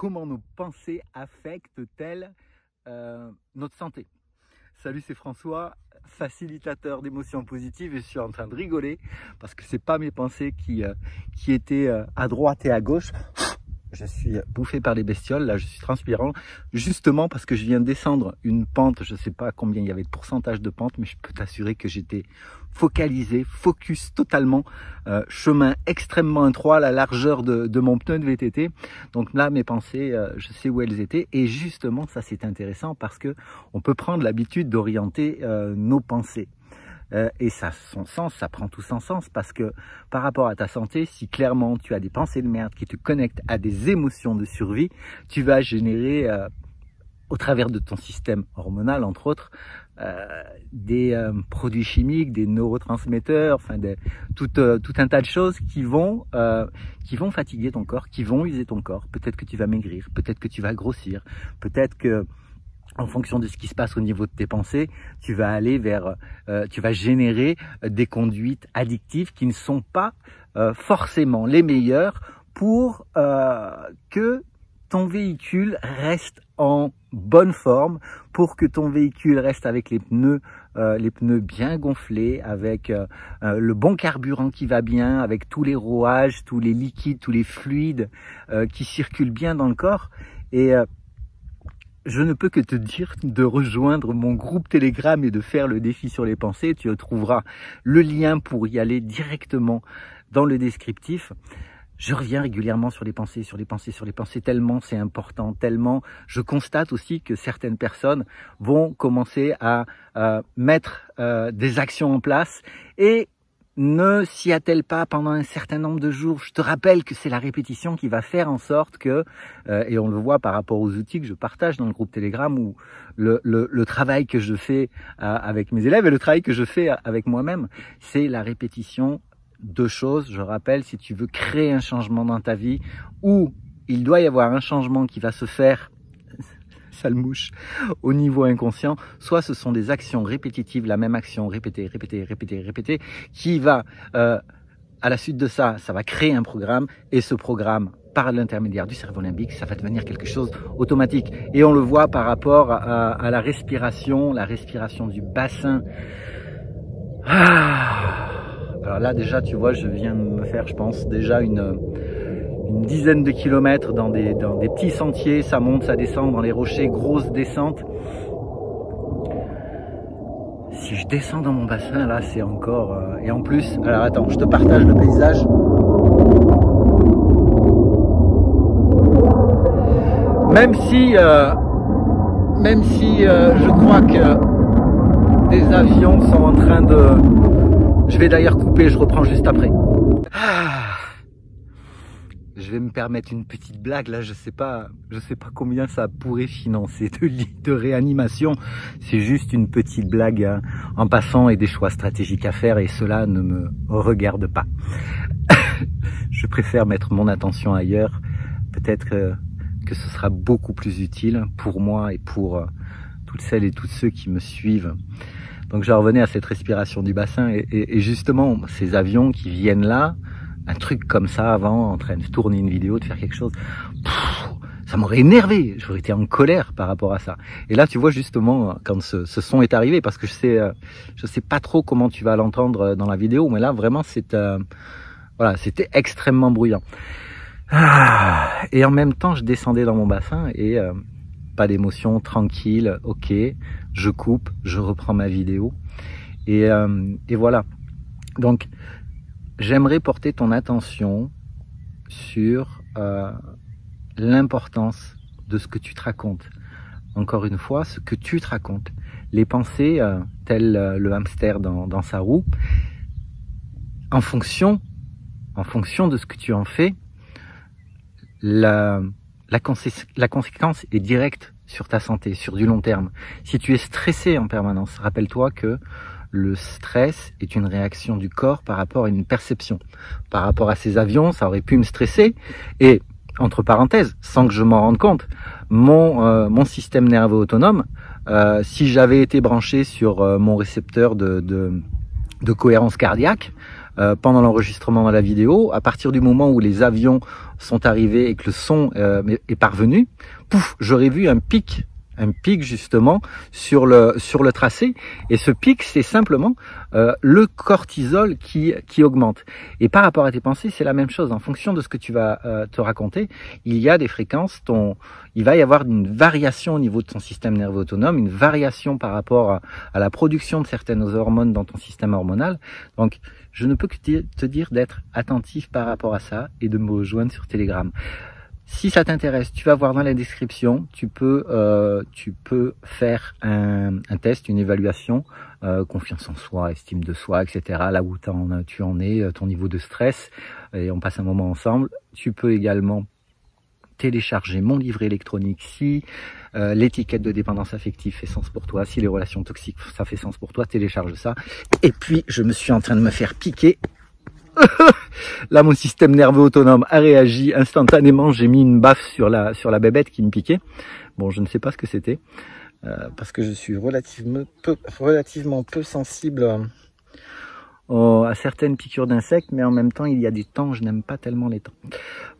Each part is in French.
comment nos pensées affectent-elles notre santé. Salut, c'est François, facilitateur d'émotions positives, et je suis en train de rigoler parce que c'est pas mes pensées qui étaient à droite et à gauche. Je suis bouffé par les bestioles, là je suis transpirant, justement parce que je viens de descendre une pente, je sais pas combien il y avait de pourcentage de pente, mais je peux t'assurer que j'étais focalisé, focus totalement, chemin extrêmement étroit, la largeur de mon pneu de VTT. Donc là mes pensées, je sais où elles étaient, et justement ça c'est intéressant parce que on peut prendre l'habitude d'orienter nos pensées. Et ça, son sens, ça prend tout son sens parce que par rapport à ta santé, si clairement tu as des pensées de merde qui te connectent à des émotions de survie, tu vas générer au travers de ton système hormonal, entre autres, des produits chimiques, des neurotransmetteurs, enfin tout un tas de choses qui vont fatiguer ton corps, qui vont user ton corps. Peut-être que tu vas maigrir, peut-être que tu vas grossir, peut-être que en fonction de ce qui se passe au niveau de tes pensées, tu vas aller vers, tu vas générer des conduites addictives qui ne sont pas forcément les meilleures pour que ton véhicule reste en bonne forme, pour que ton véhicule reste avec les pneus bien gonflés, avec le bon carburant qui va bien, avec tous les rouages, tous les liquides, tous les fluides qui circulent bien dans le corps. Et je ne peux que te dire de rejoindre mon groupe Telegram et de faire le défi sur les pensées. Tu trouveras le lien pour y aller directement dans le descriptif. Je reviens régulièrement sur les pensées, tellement c'est important, tellement je constate aussi que certaines personnes vont commencer à mettre des actions en place et ne s'y attelle pas pendant un certain nombre de jours. Je te rappelle que c'est la répétition qui va faire en sorte que, et on le voit par rapport aux outils que je partage dans le groupe Telegram, ou le travail que je fais avec mes élèves et le travail que je fais avec moi-même, c'est la répétition de choses. Je rappelle, si tu veux créer un changement dans ta vie, ou il doit y avoir un changement qui va se faire, sale mouche, au niveau inconscient, soit ce sont des actions répétitives, la même action répétée, qui va, à la suite de ça, ça va créer un programme, et ce programme, par l'intermédiaire du cerveau limbique, ça va devenir quelque chose automatique. Et on le voit par rapport à la respiration du bassin. Alors là déjà, tu vois, je viens de me faire, je pense, déjà une dizaine de kilomètres dans des petits sentiers, ça monte, ça descend dans les rochers, grosse descente. Si je descends dans mon bassin, là, c'est encore... et en plus, alors attends, je te partage le paysage. Même si je crois que des avions sont en train de... Je vais d'ailleurs couper, je reprends juste après. Je vais me permettre une petite blague, là, je sais pas combien ça pourrait financer de lits de réanimation. C'est juste une petite blague en passant, et des choix stratégiques à faire, et cela ne me regarde pas. Je préfère mettre mon attention ailleurs. Peut-être que ce sera beaucoup plus utile pour moi et pour toutes celles et tous ceux qui me suivent. Donc je revenais à cette respiration du bassin, et justement ces avions qui viennent là, un truc comme ça avant, en train de tourner une vidéo, de faire quelque chose, ça m'aurait énervé, j'aurais été en colère par rapport à ça. Et là tu vois justement quand ce son est arrivé, parce que je sais pas trop comment tu vas l'entendre dans la vidéo, mais là vraiment voilà, c'était extrêmement bruyant. Et en même temps je descendais dans mon bassin, et pas d'émotion, tranquille, ok, je coupe, je reprends ma vidéo, et voilà. Donc j'aimerais porter ton attention sur l'importance de ce que tu te racontes. Encore une fois, ce que tu te racontes. Les pensées, tel le hamster dans sa roue, en fonction de ce que tu en fais, la conséquence est directe sur ta santé, sur du long terme. Si tu es stressé en permanence, rappelle-toi que le stress est une réaction du corps par rapport à une perception. Par rapport à ces avions, ça aurait pu me stresser. Et, entre parenthèses, sans que je m'en rende compte, mon système nerveux autonome, si j'avais été branché sur mon récepteur de cohérence cardiaque, pendant l'enregistrement de la vidéo. À partir du moment où les avions sont arrivés et que le son est parvenu, pouf, j'aurais vu un pic justement sur le tracé, et ce pic c'est simplement le cortisol qui augmente. Et par rapport à tes pensées, c'est la même chose. En fonction de ce que tu vas te raconter, il y a des fréquences, il va y avoir une variation au niveau de ton système nerveux autonome, une variation par rapport à la production de certaines hormones dans ton système hormonal. Donc je ne peux que te dire d'être attentif par rapport à ça et de me rejoindre sur Telegram. Si ça t'intéresse, tu vas voir dans la description, tu peux faire un test, une évaluation, confiance en soi, estime de soi, etc. Là où tu en es, ton niveau de stress, et on passe un moment ensemble. Tu peux également télécharger mon livret électronique si l'étiquette de dépendance affective fait sens pour toi, si les relations toxiques ça fait sens pour toi, télécharge ça. Et puis je me suis en train de me faire piquer. Là, mon système nerveux autonome a réagi instantanément. J'ai mis une baffe sur la bébête qui me piquait. Bon, je ne sais pas ce que c'était, parce que je suis relativement peu sensible à certaines piqûres d'insectes, mais en même temps, il y a des temps, je n'aime pas tellement les temps.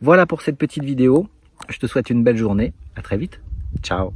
Voilà pour cette petite vidéo. Je te souhaite une belle journée. À très vite. Ciao.